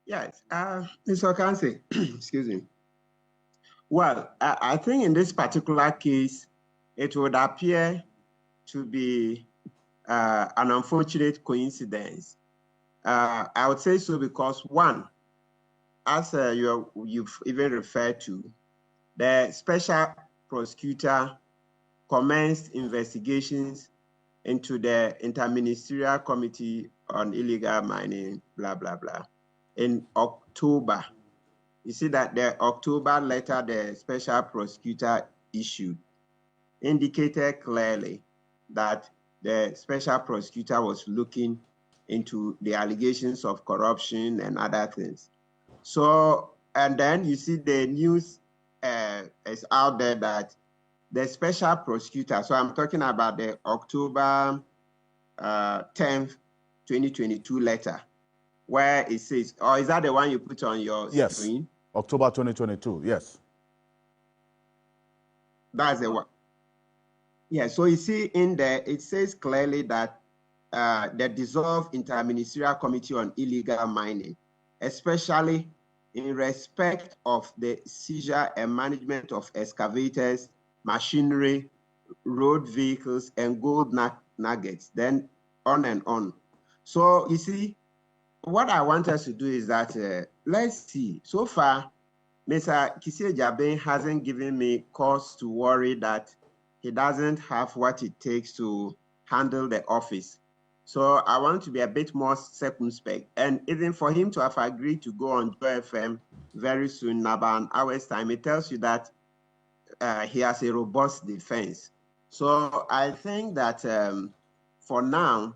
Yes, Mr. Kansi, excuse me. Well, I think in this particular case, it would appear to be an unfortunate coincidence. I would say so because one, as you've even referred to, the special prosecutor commenced investigations into the Interministerial Committee on Illegal Mining, blah, blah, blah, in October. You see that the October letter the special prosecutor issued indicated clearly that the special prosecutor was looking into the allegations of corruption and other things. So, and then you see the news is out there that the special prosecutor, so I'm talking about the October 10th, 2022 letter, where it says, or is that the one you put on your screen? Yes, October 2022, yes. That's the one. Yeah, so you see in there, it says clearly that the dissolved Interministerial Committee on Illegal Mining, especially in respect of the seizure and management of excavators, machinery, road vehicles, and gold nuggets, then on and on. So you see, what I want us to do is that, let's see, so far, Mr. Kissi Agyebeng hasn't given me cause to worry that he doesn't have what it takes to handle the office. So I want to be a bit more circumspect. And even for him to have agreed to go on Joy FM very soon, in about an hour's time, it tells you that he has a robust defense. So I think that for now,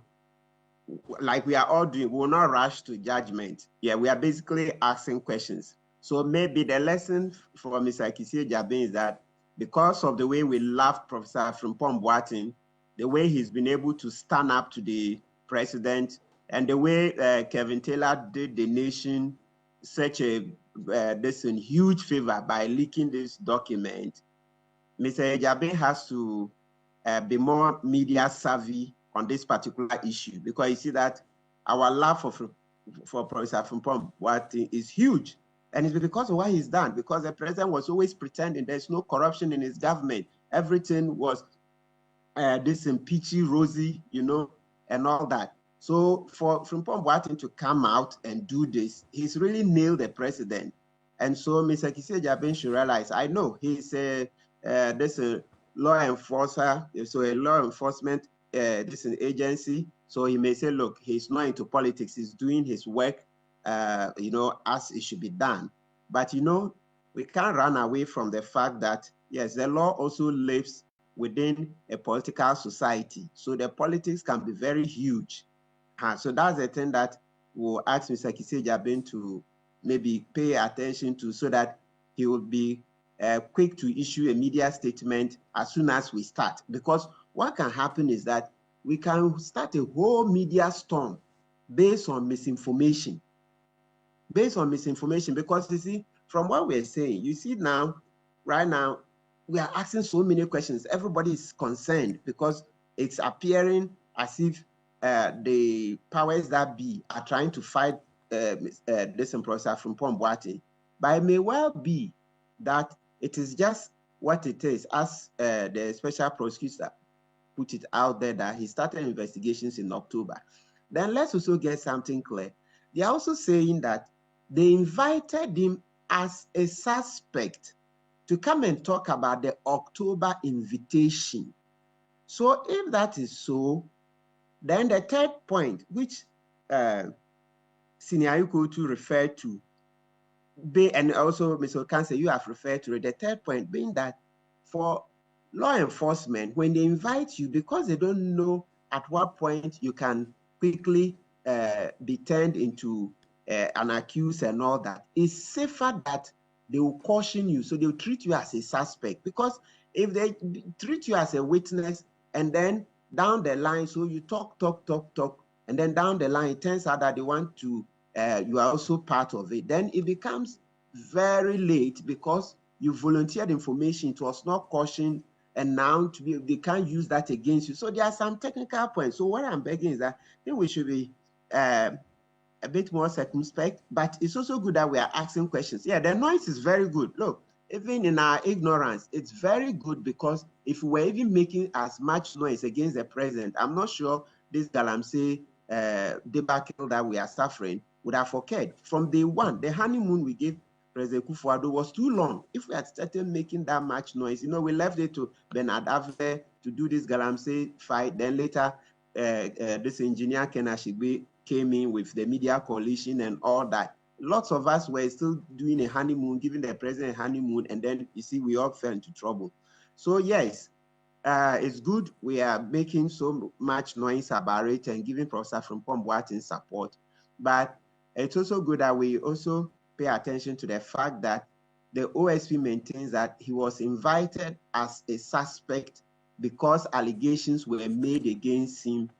like we are all doing, we will not rush to judgment. Yeah, we are basically asking questions. So maybe the lesson for Mr. Kissi Agyebeng is that because of the way we love Professor Frimpong-Boateng, the way he's been able to stand up to the president, and the way Kevin Taylor did the nation such a huge favor by leaking this document, Mr. Agyebeng has to be more media savvy on this particular issue, because you see that our love for Professor Frimpong-Boateng is huge. And it's because of what he's done, because the president was always pretending there's no corruption in his government. Everything was this peachy, rosy, you know, and all that. So for Frimpong-Boateng to come out and do this, he's really nailed the president. And so Mr. Kissi Agyebeng should realize, I know he's a law enforcer, so a law enforcement this is an agency, so he may say, look, he's not into politics, he's doing his work, you know, as it should be done. But, you know, we can't run away from the fact that, yes, the law also lives within a political society. So the politics can be very huge. So that's the thing that we'll ask Mr. Kissi Agyebeng to maybe pay attention to, so that he will be quick to issue a media statement as soon as we start. Because what can happen is that we can start a whole media storm based on misinformation. Based on misinformation, because you see, from what we're saying, you see now, right now, we are asking so many questions. Everybody is concerned because it's appearing as if the powers that be are trying to fight this Professor Frimpong-Boateng. But it may well be that it is just what it is, as the special prosecutor put it out there, that he started investigations in October. Then let's also get something clear. They are also saying that they invited him as a suspect to come and talk about the October invitation. So if that is so, then the third point, which Senior Ayuko referred to, and also Mr. Kansi, you have referred to it, the third point being that for law enforcement, when they invite you, because they don't know at what point you can quickly be turned into an accused and all that, it's safer that they will caution you. So they will treat you as a suspect, because if they treat you as a witness and then down the line, so you talk, and then down the line, it turns out that they want to, you are also part of it, then it becomes very late because you volunteered information, it was not cautioned, and now they can't use that against you. So there are some technical points. So what I'm begging is that I think we should be a bit more circumspect, but it's also good that we are asking questions. Yeah, the noise is very good. Look, even in our ignorance, it's very good, because if we were even making as much noise against the president, I'm not sure this Galamsey debacle that we are suffering would have occurred. From day one, the honeymoon we gave President Kufuor was too long. If we had started making that much noise, we left it to Bernard Ave to do this Galamsey fight. Then later, this engineer Ken Ashigbe came in with the media coalition and all that. Lots of us were still doing a honeymoon, giving the president a honeymoon, and then you see we all fell into trouble. So yes, it's good we are making so much noise about it and giving Professor Frimpong-Boateng support, but it's also good that we also pay attention to the fact that the OSP maintains that he was invited as a suspect because allegations were made against him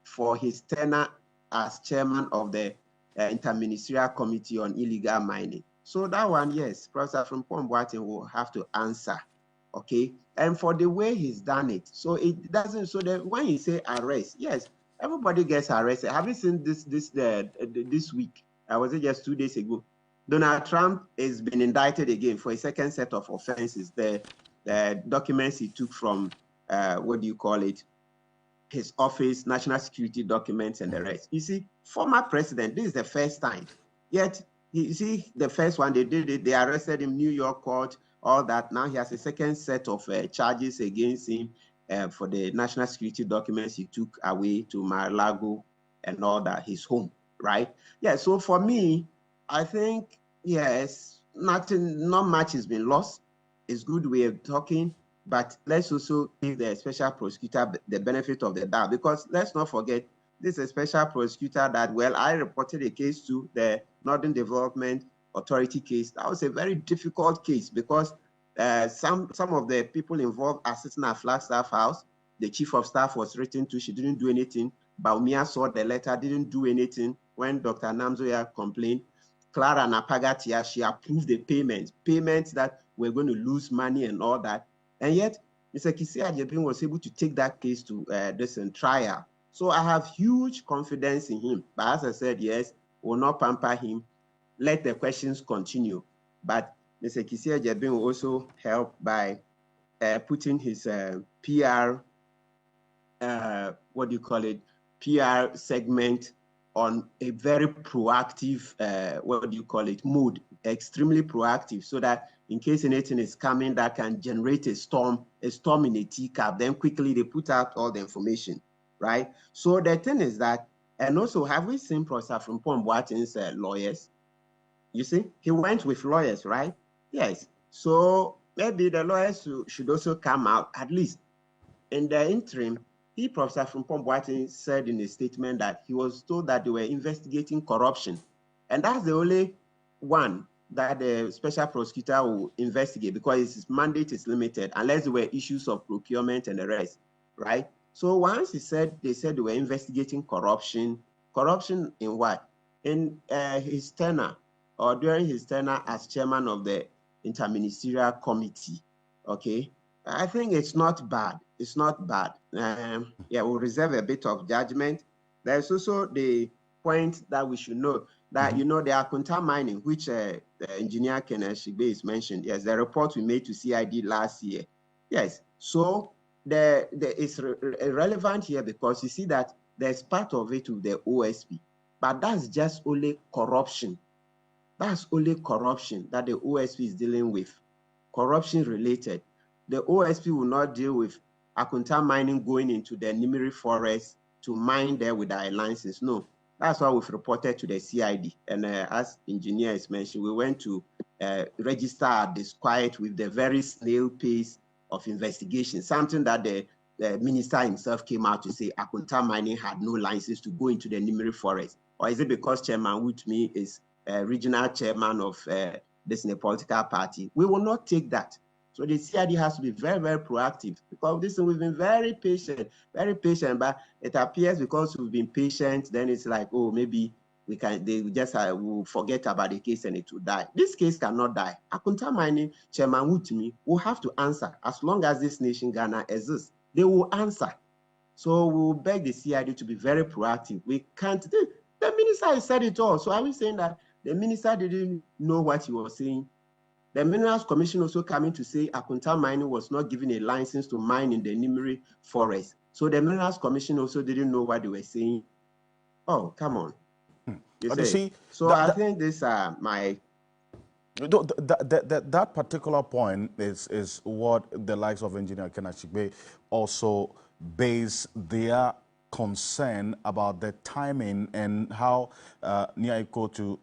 for his tenure as chairman of the Interministerial Committee on Illegal Mining. So that one, yes, Professor Frimpong-Boateng will have to answer, okay? And for the way he's done it, so it doesn't, so that when you say arrest, yes, everybody gets arrested. Have you seen this week? Was it just 2 days ago? Donald Trump has been indicted again for a second set of offenses. The documents he took from, his office, national security documents, and the rest. You see, former president, this is the first time. Yet, you see, the first one, they did it, they arrested him, New York court, all that. Now he has a second set of charges against him for the national security documents he took away to Mar-a-Lago and all that, his home, right? Yeah, so for me, I think, yes, not much has been lost. It's good we are talking, but let's also give the special prosecutor the benefit of the doubt, because let's not forget, this is a special prosecutor that, well, I reported a case to the Northern Development Authority case. That was a very difficult case because some of the people involved are sitting at Flagstaff House. The chief of staff was written to, she didn't do anything. Baumia saw the letter, didn't do anything. When Dr. Namzoya complained, Clara Napagatia, she approved the payments that were going to lose money and all that. And yet, Mr. Kissi Agyebeng was able to take that case to this trial. So I have huge confidence in him. But as I said, yes, we'll not pamper him. Let the questions continue. But Mr. Kissi Agyebeng will also help by putting his PR, PR segment on a very proactive, mode, extremely proactive, so that in case anything is coming that can generate a storm in a teacup, then quickly they put out all the information, right? So the thing is that, and also, have we seen Professor Frimpong-Boateng's lawyers? You see, he went with lawyers, right? Yes. So maybe the lawyers should also come out, at least in the interim. Professor Frimpong-Boateng said in a statement that he was told that they were investigating corruption. And that's the only one that the special prosecutor will investigate, because his mandate is limited unless there were issues of procurement and the rest, right? So once they said they were investigating corruption in what? In his tenure, or during his tenure as chairman of the Interministerial Committee, okay? I think it's not bad. It's not bad. Yeah, we'll reserve a bit of judgment. There's also the point that we should know that, the Akunta mining, which the engineer Ken Ashigbe is mentioned. Yes, the report we made to CID last year. Yes, so it's relevant here because you see that there's part of it with the OSP, but that's just only corruption. That's only corruption that the OSP is dealing with, corruption related. The OSP will not deal with Akunta mining going into the Nimiri forest to mine there without a license. No, that's why we've reported to the CID. And as engineer is mentioned, we went to register our disquiet with the very snail pace of investigation, something that the minister himself came out to say Akunta mining had no license to go into the Nimiri forest. Or is it because Chairman Wutmi is regional chairman of this political party? We will not take that. So the CID has to be very, very proactive, because this we've been very patient, but it appears because we've been patient, then it's like, oh, maybe they just will forget about the case and it will die. This case cannot die. Akunta mining Chairman Wutmi will have to answer. As long as this nation, Ghana, exists, they will answer. So we will beg the CID to be very proactive. We can't, the The minister said it all. So are we saying that the minister didn't know what he was saying? The Minerals Commission also coming to say Akunta Mining was not given a license to mine in the Nimiri forest. So the Minerals Commission also didn't know what they were saying. Oh, come on. You see? So I think these are my... That particular point is what the likes of Engineer Kissi Agyebeng also base their concern about the timing and how Niaiko to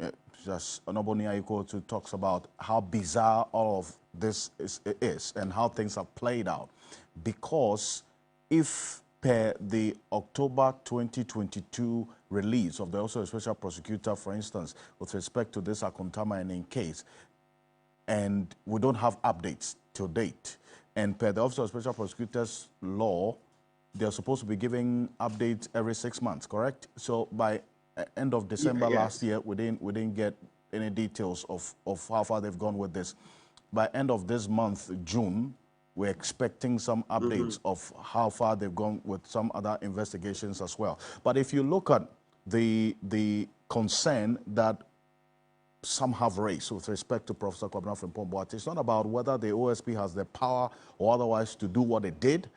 talks about how bizarre all of this is and how things have played out. Because if per the October 2022 release of the also Special Prosecutor, for instance, with respect to this Akunta Mining case, and we don't have updates to date, and per the Office of Special Prosecutors law, they're supposed to be giving updates every 6 months, correct? So by end of December last year, we didn't get any details of how far they've gone with this. By end of this month, June, we're expecting some updates of how far they've gone with some other investigations as well. But if you look at the concern that some have raised with respect to Professor Kwabena Frimpong-Boateng, it's not about whether the OSP has the power or otherwise to do what it did,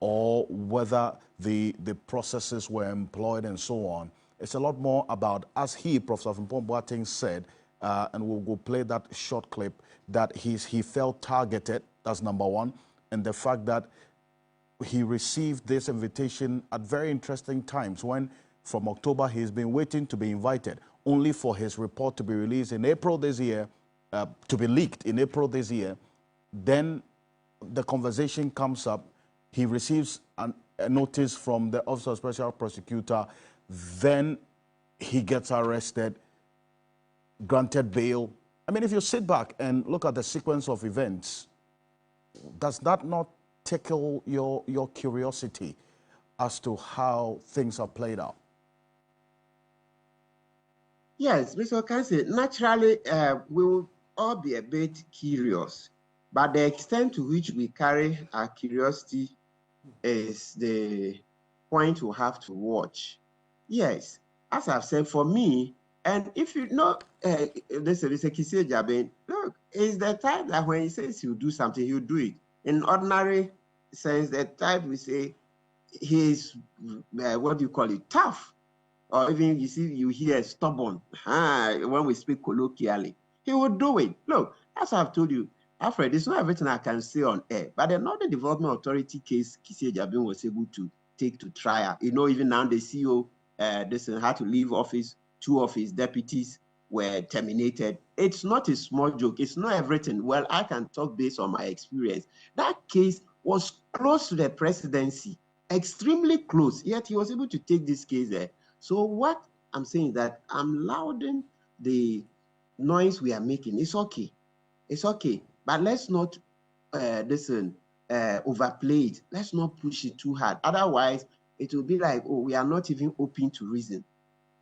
or whether the processes were employed and so on. It's a lot more about, as Professor Frimpong-Boateng said, and we'll go play that short clip, that he felt targeted, that's number one, and the fact that he received this invitation at very interesting times when, from October, he's been waiting to be invited, only for his report to be released in April this year, to be leaked in April this year. Then the conversation comes up, he receives a notice from the Office of Special Prosecutor, then he gets arrested, granted bail. I mean, if you sit back and look at the sequence of events, does that not tickle your curiosity as to how things are played out? Yes, Mr. Kissi, naturally, we will all be a bit curious, but the extent to which we carry our curiosity is the point we'll have to watch. Yes, as I've said, for me, and if you know, Mr. Kissi Agyebeng, look, it's the type that when he says he'll do something, he'll do it. In ordinary sense, the type we say he's, what do you call it, tough. Or even you hear stubborn, when we speak colloquially, he will do it. Look, as I've told you, Alfred, it's not everything I can say on air, but the Northern Development Authority case Kissi Agyebeng was able to take to trial. You know, even now the CEO had to leave office, 2 of his deputies were terminated. It's not a small joke. It's not everything. Well, I can talk based on my experience. That case was close to the presidency, extremely close, yet he was able to take this case there. So what I'm saying is that I'm lauding the noise we are making. It's okay. It's okay. But let's not overplay it. Let's not push it too hard. Otherwise, it will be like, oh, we are not even open to reason.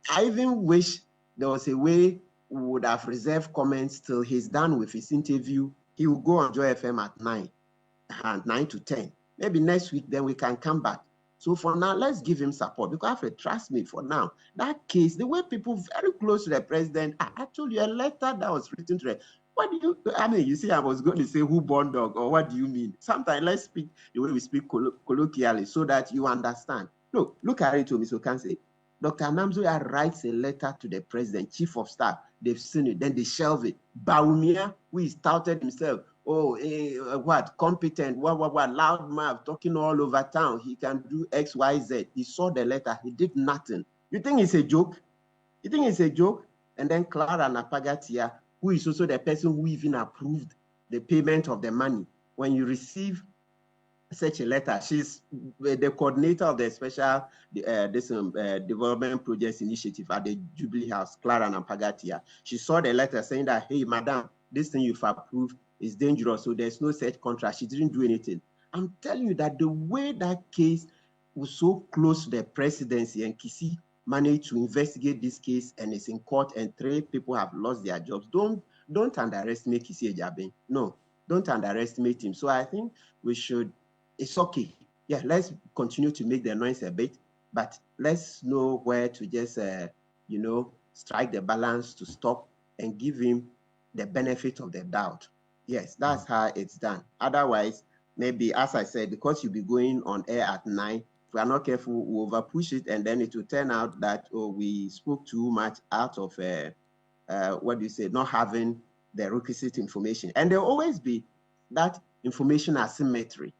I even wish there was a way we would have reserved comments till he's done with his interview. He will go on Joy FM at 9 to 10. Maybe next week, then we can come back. So for now, let's give him support, because Alfred, trust me, for now, that case, the way people very close to the president, I told you a letter that was written to the, what do you, I mean, you see, I was going to say who born dog, or what do you mean? Sometimes let's speak the way we speak colloquially so that you understand. Look at it to Mr. Kissi. Dr. Namzoya writes a letter to the president, chief of staff. They've seen it, then they shelve it. Bawumia, who is touted himself, competent, loud mouth, talking all over town. He can do X, Y, Z. He saw the letter. He did nothing. You think it's a joke? You think it's a joke? And then Clara Napagatia, who is also the person who even approved the payment of the money. When you receive such a letter, she's the coordinator of the Special Development Projects Initiative at the Jubilee House, Clara Napagatia. She saw the letter saying that, hey, madam, this thing you've approved is dangerous, so there's no such contract. She didn't do anything. I'm telling you that the way that case was so close to the presidency, and Kissi managed to investigate this case and is in court, and 3 people have lost their jobs. Don't underestimate Kissi Agyebeng. No, don't underestimate him. So I think we should, it's okay. Yeah, let's continue to make the noise a bit, but let's know where to just you know, strike the balance to stop and give him the benefit of the doubt. Yes, that's how it's done. Otherwise, maybe, as I said, because you'll be going on air at 9, if we are not careful, we'll over push it, and then it will turn out that, oh, we spoke too much out of, what do you say, not having the requisite information. And there'll always be that information asymmetry.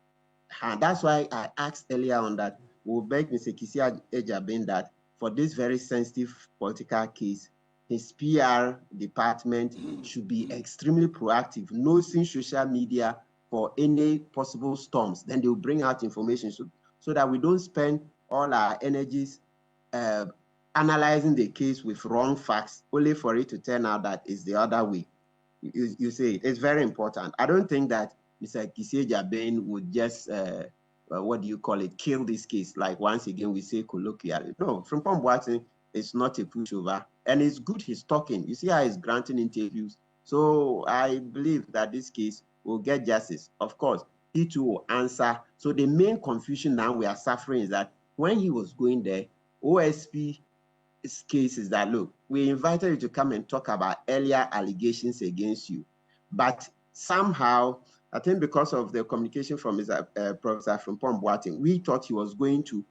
And that's why I asked earlier on that we'll beg Mr. Kissi Agyebeng that for this very sensitive political case, his PR department should be extremely proactive, nosing social media for any possible storms. Then they'll bring out information so that we don't spend all our energies analyzing the case with wrong facts, only for it to turn out that it's the other way. You say it's very important. I don't think that Mr. Kissi Agyebeng would just, what do you call it, kill this case. Like once again, we say colloquially. No, Frimpong-Boateng is not a pushover. And it's good he's talking. You see how he's granting interviews. So I believe that this case will get justice. Of course, he too will answer. So the main confusion now we are suffering is that when he was going there, OSP case is that, look, we invited you to come and talk about earlier allegations against you. But somehow, I think because of the communication from Professor Frimpong-Boateng, we thought he was going to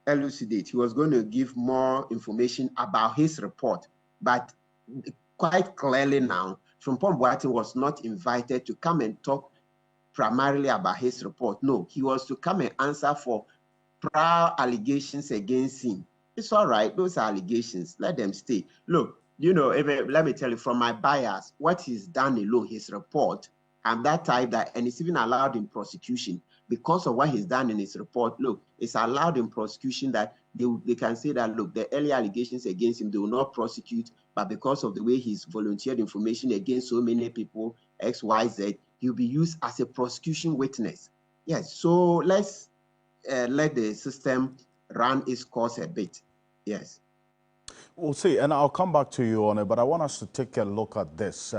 elucidate. He was going to give more information about his report. But quite clearly now, Frimpong-Boateng was not invited to come and talk primarily about his report. No, he was to come and answer for prior allegations against him. It's all right. Those are allegations. Let them stay. Look, you know, let me tell you from my bias, what he's done alone, his report, and that type that, and it's even allowed in prosecution because of what he's done in his report. Look, it's allowed in prosecution that they can say that, look, the early allegations against him, they will not prosecute, but because of the way he's volunteered information against so many people, X, Y, Z, he'll be used as a prosecution witness. Yes, so let's let the system run its course a bit. Yes. We'll see, and I'll come back to you on it, but I want us to take a look at this.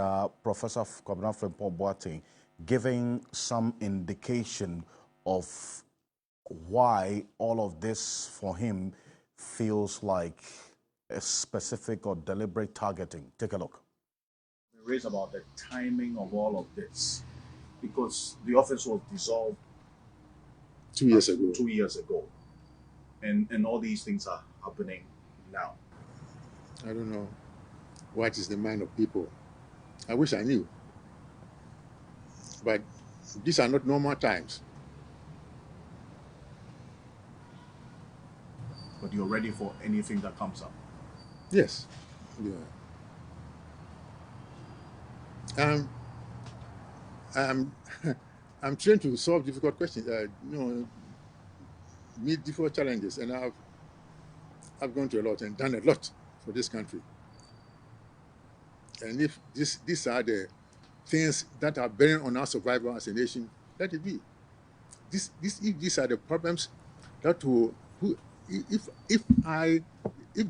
Professor Kwabena Frimpong-Boateng giving some indication of why all of this for him feels like a specific or deliberate targeting. Take a look. Raise about the timing of all of this, because the office was dissolved 2 years ago. 2 years ago, and all these things are happening now. I don't know what is the mind of people. I wish I knew. But these are not normal times. But you're ready for anything that comes up? Yes. Yeah. I'm trained to solve difficult questions. Meet difficult challenges, and I've gone through a lot and done a lot for this country. And if these are the things that are bearing on our survival as a nation, let it be. If these are the problems that will, if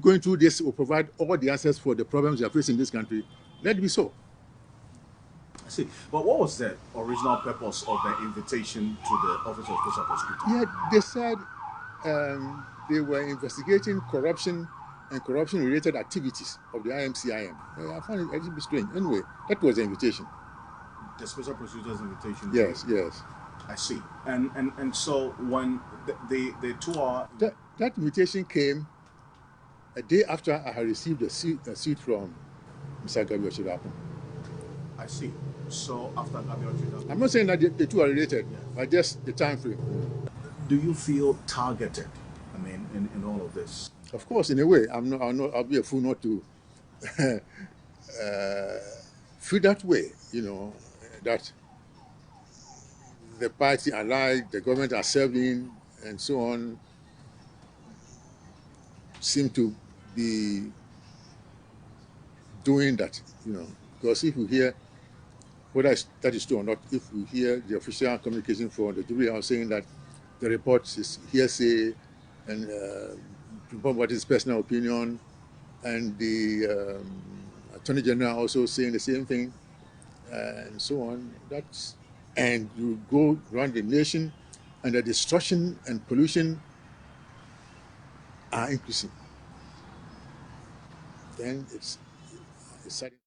going through this will provide all the answers for the problems we are facing in this country, let it be so. I see. But what was the original purpose of the invitation to the Office of Special Prosecutor? Yeah, they said they were investigating corruption and corruption-related activities of the IMCIM. I found it a little bit strange. Anyway, that was the invitation. The Special Prosecutor's invitation? Yes, yes. I see. And so when the two are... That invitation came a day after I had received a suit from Mr. Agyebeng. I see. So after Agyebeng... I'm not saying that the two are related, but just the time frame. Do you feel targeted, I mean, in all of this? Of course, in a way. I'll be a fool not to feel that way, that the party allied, the government are serving, and so on, seem to be doing that, because if we hear, whether that is true or not, if we hear the official communication from the Jubilee House saying that the report is hearsay and what is personal opinion, and the Attorney General also saying the same thing, and so on, and you go around the nation, and the destruction and pollution are increasing. then it's starting.